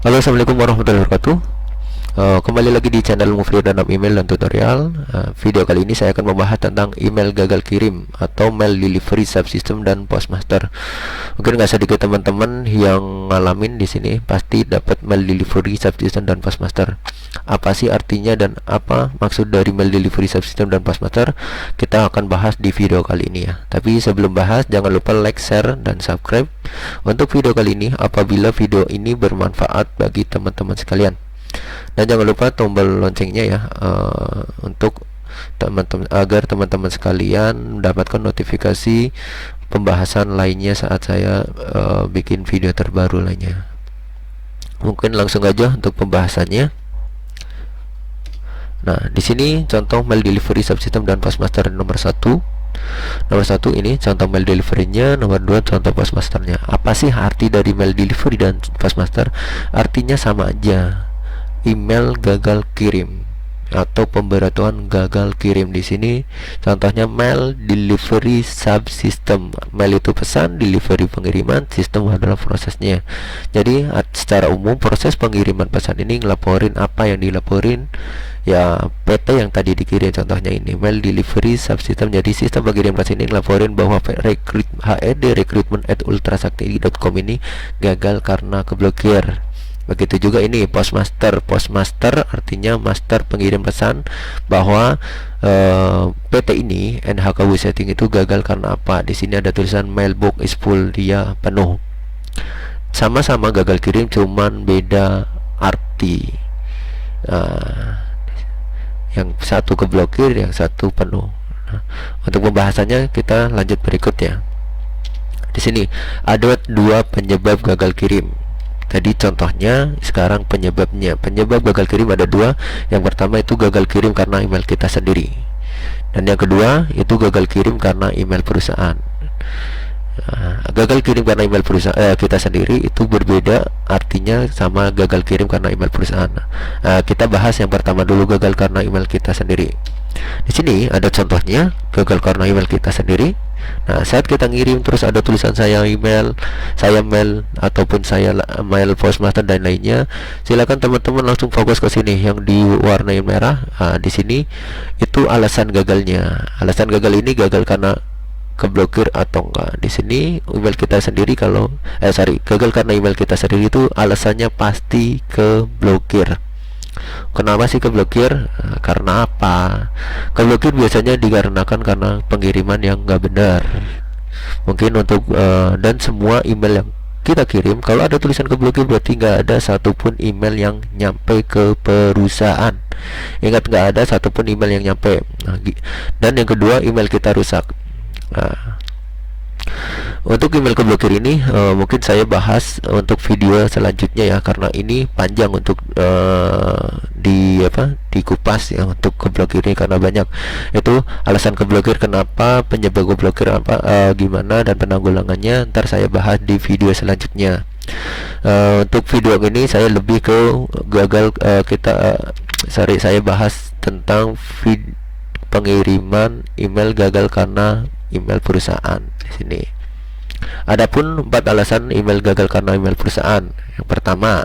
Halo, assalamualaikum warahmatullahi wabarakatuh. Kembali lagi di channel Mufli Dalam Email dan Tutorial. Video kali ini saya akan membahas tentang email gagal kirim atau mail delivery subsystem dan postmaster. Mungkin nggak sedikit teman-teman yang ngalamin di sini pasti dapat mail delivery subsystem dan postmaster. Apa sih artinya dan apa maksud dari mail delivery subsystem dan postmaster? Kita akan bahas di video kali ini ya. Tapi sebelum bahas, jangan lupa like, share, dan subscribe untuk video kali ini apabila video ini bermanfaat bagi teman-teman sekalian. Dan jangan lupa tombol loncengnya ya, untuk teman-teman, agar teman-teman sekalian mendapatkan notifikasi pembahasan lainnya saat saya bikin video terbaru lainnya. Mungkin langsung aja untuk pembahasannya. Nah, di sini contoh mail delivery subsystem dan postmaster nomor 1. Nomor 1 ini contoh mail delivery-nya, nomor 2 contoh postmaster-nya. Apa sih arti dari mail delivery dan postmaster? Artinya sama aja. Email gagal kirim atau pemberitahuan gagal kirim. Di sini contohnya mail delivery subsystem. Mail itu pesan, delivery pengiriman, sistem adalah prosesnya. Jadi secara umum proses pengiriman pesan ini ngelaporin apa yang dilaporin ya, PT yang tadi dikirim. Contohnya ini mail delivery subsystem. Jadi sistem pengirim pesan ini ngelaporin bahwa HED recruitment@ultrasakti.com ini gagal karena keblokir. Begitu juga ini postmaster. Postmaster artinya master pengirim pesan, bahwa PT ini NHKW setting itu gagal karena apa. Di sini ada tulisan mailbox is full, dia penuh. Sama-sama gagal kirim, cuman beda arti. Yang satu keblokir, yang satu penuh. Untuk pembahasannya kita lanjut berikutnya. Di sini ada dua penyebab gagal kirim. Tadi contohnya, sekarang penyebabnya. Penyebab gagal kirim ada dua. Yang pertama itu gagal kirim karena email kita sendiri, dan yang kedua itu gagal kirim karena email perusahaan. Gagal kirim karena email perusahaan kita sendiri itu berbeda artinya sama gagal kirim karena email perusahaan. Kita bahas yang pertama dulu, gagal karena email kita sendiri. Di sini ada contohnya gagal karena email kita sendiri. Nah, saat kita ngirim terus ada tulisan saya mail ataupun saya mail postmaster dan lainnya, silakan teman-teman langsung fokus ke sini yang diwarnai merah. Di sini itu alasan gagalnya. Alasan gagal ini gagal karena keblokir atau enggak. Di sini email kita sendiri gagal karena email kita sendiri itu alasannya pasti keblokir. Kenapa sih keblokir? Karena apa? Keblokir biasanya dikarenakan karena pengiriman yang nggak benar. Mungkin untuk dan semua email yang kita kirim, kalau ada tulisan keblokir berarti nggak ada satupun email yang nyampe ke perusahaan. Ingat, nggak ada satupun email yang nyampe. Dan yang kedua, email kita rusak. Untuk email keblokir ini mungkin saya bahas untuk video selanjutnya ya, karena ini panjang untuk dikupas ya untuk keblokir ini, karena banyak. Itu alasan keblokir, kenapa, penyebab keblokir apa, gimana, dan penanggulangannya ntar saya bahas di video selanjutnya. Untuk video ini saya lebih ke saya bahas tentang pengiriman email gagal karena email perusahaan di sini. Adapun 4 alasan email gagal karena email perusahaan. Yang pertama,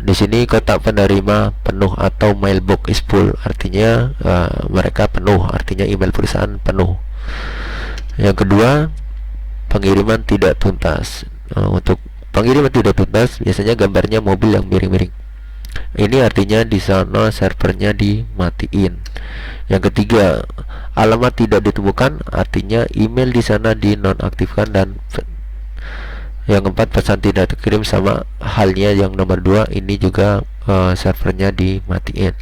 di sini kotak penerima penuh atau mailbox is full, artinya mereka penuh, artinya email perusahaan penuh. Yang kedua, pengiriman tidak tuntas. Untuk pengiriman tidak tuntas biasanya gambarnya mobil yang miring-miring. Ini artinya di sana servernya dimatiin. Yang ketiga, alamat tidak ditemukan, artinya email di sana dinonaktifkan. Dan yang keempat, pesan tidak terkirim, sama halnya yang nomor 2, ini juga servernya dimatiin.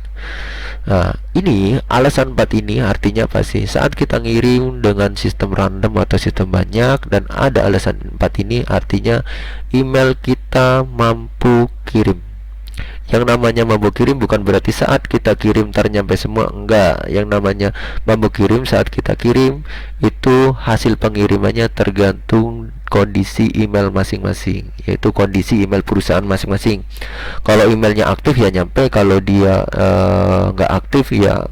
Nah, ini alasan 4 ini artinya apa sih? Saat kita ngirim dengan sistem random atau sistem banyak dan ada alasan 4 ini, artinya email kita mampu kirim. Yang namanya mampu kirim bukan berarti saat kita kirim ntar nyampe semua, enggak. Yang namanya mampu kirim, saat kita kirim itu hasil pengirimannya tergantung kondisi email masing-masing, yaitu kondisi email perusahaan masing-masing. Kalau emailnya aktif ya nyampe, kalau dia nggak aktif ya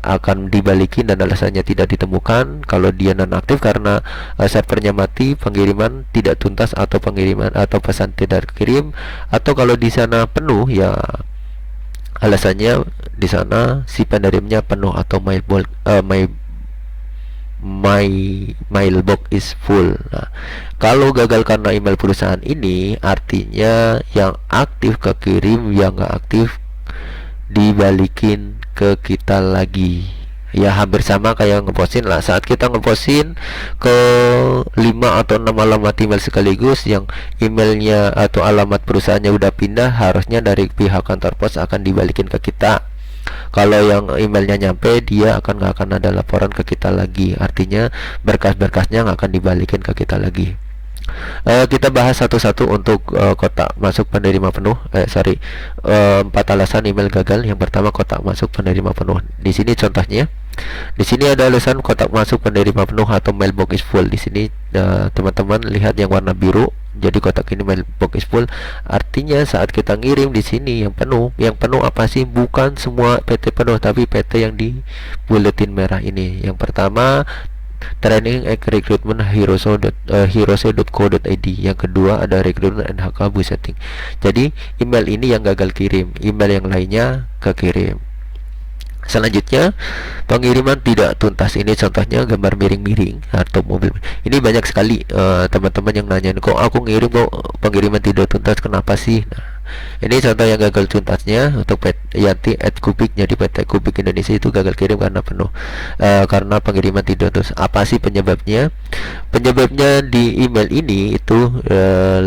akan dibalikin dan alasannya tidak ditemukan. Kalau dia nonaktif karena servernya mati, pengiriman tidak tuntas, atau pengiriman atau pesan tidak kirim. Atau kalau di sana penuh, ya alasannya di sana si penerimnya penuh atau my mailbox is full. Nah, kalau gagal karena email perusahaan ini, artinya yang aktif kekirim, yang nggak aktif dibalikin ke kita lagi. Ya hampir sama kayak ngepostin lah. Saat kita ngepostin ke 5 atau 6 alamat email sekaligus, yang emailnya atau alamat perusahaannya udah pindah, harusnya dari pihak kantor pos akan dibalikin ke kita. Kalau yang emailnya nyampe, dia nggak akan ada laporan ke kita lagi. Artinya berkas-berkasnya nggak akan dibalikin ke kita lagi. Kita bahas satu-satu untuk kotak masuk penerima penuh. 4 alasan email gagal. Yang pertama, kotak masuk penerima penuh. Di sini contohnya. Di sini ada alasan kotak masuk penerima penuh atau mailbox is full. Di sini teman-teman lihat yang warna biru. Jadi kotak ini mailbox is full. Artinya saat kita ngirim di sini yang penuh. Yang penuh apa sih? Bukan semua PT penuh, tapi PT yang di buletin merah ini. Yang pertama, training recruitment hirose.co.id. Yang kedua ada recruitment NHK setting. Jadi email ini yang gagal kirim, email yang lainnya kekirim. Selanjutnya, pengiriman tidak tuntas. Ini contohnya gambar miring-miring atau mobil. Ini banyak sekali teman-teman yang nanyain, kok aku ngirim kok pengiriman tidak tuntas, kenapa sih? Nah, ini contoh yang gagal tuntasnya untuk Yanti Kubik. Jadi PT Kubik Indonesia itu gagal kirim karena penuh, karena pengiriman tidak tuntas. Apa sih penyebabnya? Penyebabnya di email ini itu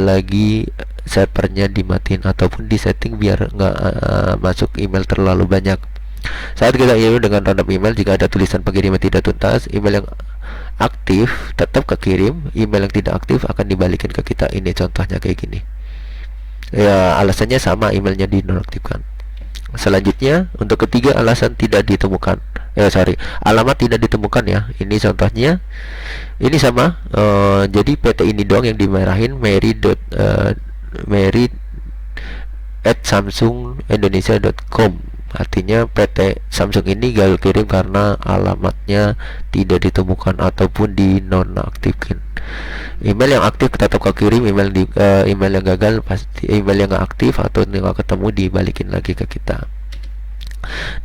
lagi servernya dimatiin ataupun disetting biar nggak masuk email terlalu banyak. Saat kita kirim dengan random email, jika ada tulisan pengiriman tidak tuntas, email yang aktif tetap kekirim, email yang tidak aktif akan dibalikin ke kita. Ini contohnya kayak gini. Ya, alasannya sama, emailnya dinonaktifkan. Selanjutnya, untuk ketiga, alasan tidak ditemukan. Alamat tidak ditemukan ya. Ini contohnya. Ini sama. Jadi PT ini doang yang dimerahin, mary@samsungindonesia.com. Artinya PT Samsung ini gagal kirim karena alamatnya tidak ditemukan ataupun dinonaktifkan. Email yang aktif tetap kekirim, email yang gagal pasti, email yang nggak aktif atau nggak ketemu dibalikin lagi ke kita.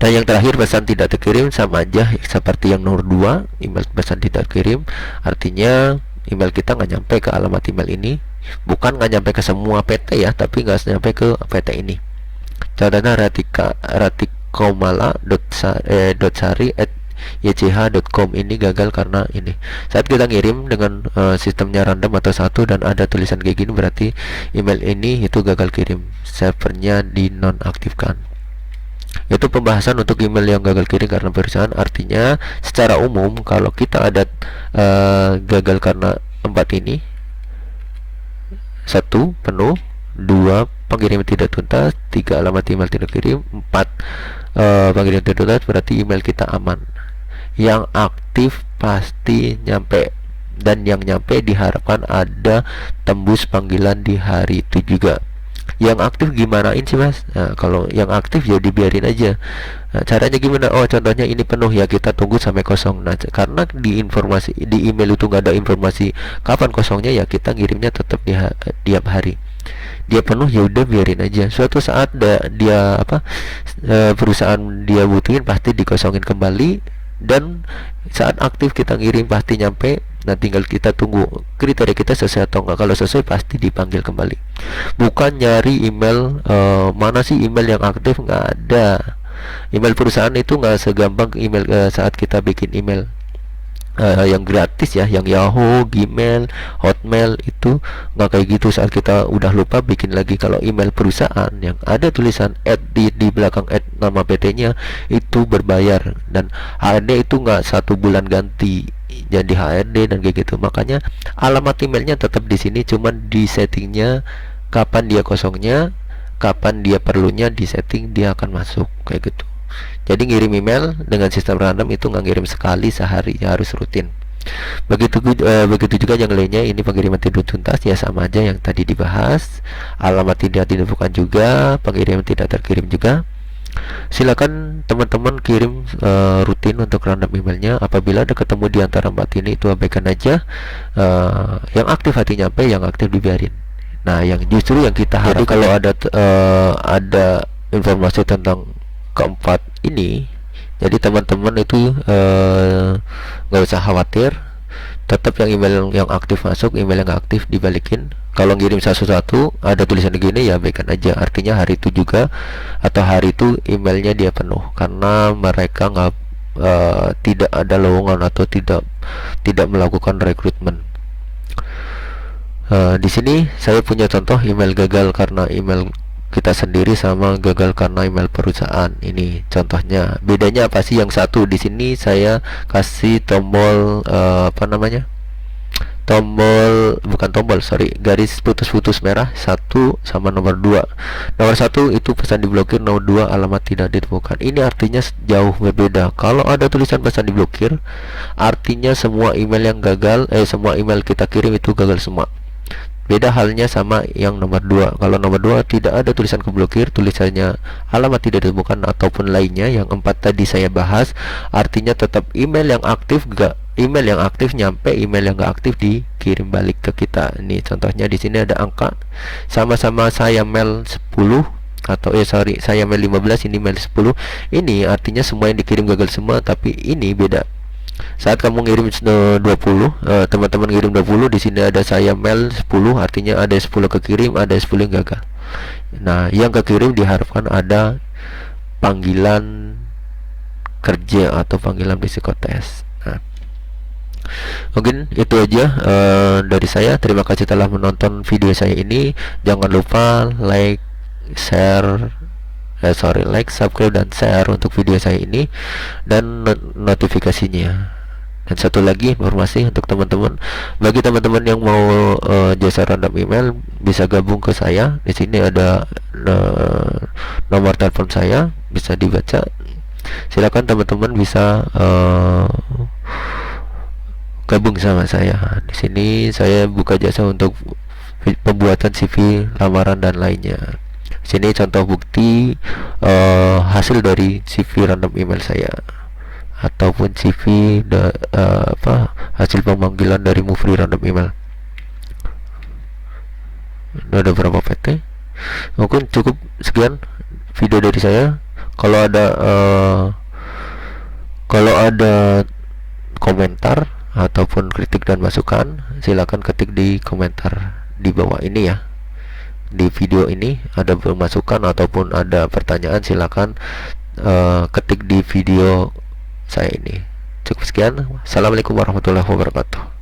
Dan yang terakhir, pesan tidak terkirim, sama aja seperti yang nomor 2, email pesan tidak terkirim. Artinya email kita nggak nyampe ke alamat email ini. Bukan nggak nyampe ke semua PT ya, tapi nggak nyampe ke PT ini. Contohnya ratikomala.sari@ych.com ini gagal karena ini. Saat kita ngirim dengan sistemnya random atau satu dan ada tulisan kayak gini, berarti email ini itu gagal kirim, servernya dinonaktifkan. Itu pembahasan untuk email yang gagal kirim karena perusahaan. Artinya secara umum kalau kita ada gagal karena 4 ini: 1 penuh, 2 pengiriman tidak tuntas, 3 alamat email tidak kirim, 4 pengiriman tidak tuntas, berarti email kita aman. Yang aktif pasti nyampe, dan yang nyampe diharapkan ada tembus panggilan di hari itu juga. Yang aktif gimanain sih mas? Nah, kalau yang aktif ya dibiarin aja. Nah, caranya gimana? Oh, contohnya ini penuh, ya kita tunggu sampai kosong. Nah, karena di email itu nggak ada informasi kapan kosongnya, ya kita ngirimnya tetap tiap hari. Dia penuh, ya udah biarin aja. Suatu saat perusahaan dia butuhin pasti dikosongin kembali, dan saat aktif kita ngirim pasti nyampe. Nah, tinggal kita tunggu kriteria kita sesuai atau enggak. Kalau sesuai pasti dipanggil kembali. Bukan nyari email mana sih email yang aktif, nggak ada. Email perusahaan itu nggak segampang email saat kita bikin email yang gratis ya, yang Yahoo, Gmail, Hotmail itu nggak kayak gitu. Saat kita udah lupa bikin lagi. Kalau email perusahaan yang ada tulisan di belakang nama PT-nya itu berbayar, dan HRD itu nggak 1 bulan ganti jadi HRD dan kayak gitu. Makanya alamat emailnya tetap di sini, cuman di settingnya kapan dia kosongnya, kapan dia perlunya di setting, dia akan masuk kayak gitu. Jadi ngirim email dengan sistem random itu nggak ngirim sekali sehari, ya harus rutin. Begitu juga yang lainnya. Ini pengiriman tidak tuntas, ya sama aja yang tadi dibahas. Alamat tidak ditemukan juga, pengiriman tidak terkirim juga. Silakan teman-teman kirim rutin untuk random emailnya. Apabila ada ketemu di antara 4 ini, itu abaikan aja. Yang aktif hatinya apa, yang aktif dibiarin. Nah, yang justru yang kita harapkan, jadi kalau ada informasi tentang keempat ini, jadi teman-teman itu nggak usah khawatir. Tetap yang email yang aktif masuk, email yang nggak aktif dibalikin. Kalau ngirim satu-satu ada tulisan begini, ya abaikan aja. Artinya hari itu juga atau hari itu emailnya dia penuh karena mereka nggak tidak ada lowongan atau tidak melakukan rekrutmen. Di sini saya punya contoh email gagal karena email kita sendiri sama gagal karena email perusahaan. Ini contohnya. Bedanya apa sih? Yang satu di sini saya kasih tombol garis putus-putus merah 1 sama nomor 2. Nomor 1 itu pesan diblokir, nomor 2 alamat tidak ditemukan. Ini artinya jauh berbeda. Kalau ada tulisan pesan diblokir, artinya semua email yang gagal, semua email kita kirim itu gagal semua. Beda halnya sama yang nomor 2. Kalau nomor 2 tidak ada tulisan keblokir, tulisannya alamat tidak ditemukan ataupun lainnya. Yang 4 tadi saya bahas, artinya tetap email yang aktif email yang aktif nyampe, email yang gak aktif dikirim balik ke kita. Ini contohnya di sini ada angka. Sama-sama saya mail 10 atau saya mail 15, ini mail 10. Ini artinya semua yang dikirim gagal semua, tapi ini beda. Saat kamu ngirim 20, teman-teman ngirim 20, di sini ada saya mail 10, artinya ada 10 kekirim, ada 10 yang gagal. Nah, yang kekirim diharapkan ada panggilan kerja atau panggilan psikotes. Nah, mungkin itu aja dari saya. Terima kasih telah menonton video saya ini. Jangan lupa like, subscribe dan share untuk video saya ini dan notifikasinya. Dan satu lagi informasi untuk teman-teman, bagi teman-teman yang mau jasa random email, bisa gabung ke saya. Di sini ada nomor telepon saya, bisa dibaca. Silakan teman-teman bisa gabung sama saya. Di sini saya buka jasa untuk pembuatan CV, lamaran dan lainnya. Sini contoh bukti hasil dari CV random email saya ataupun CV hasil pemanggilan dari Mufri random email. Ini ada berapa PT? Mungkin cukup sekian video dari saya. Kalau ada komentar ataupun kritik dan masukan, silakan ketik di komentar di bawah ini ya. Di video ini ada masukan ataupun ada pertanyaan, silakan ketik di video saya ini. Cukup sekian. Assalamualaikum warahmatullahi wabarakatuh.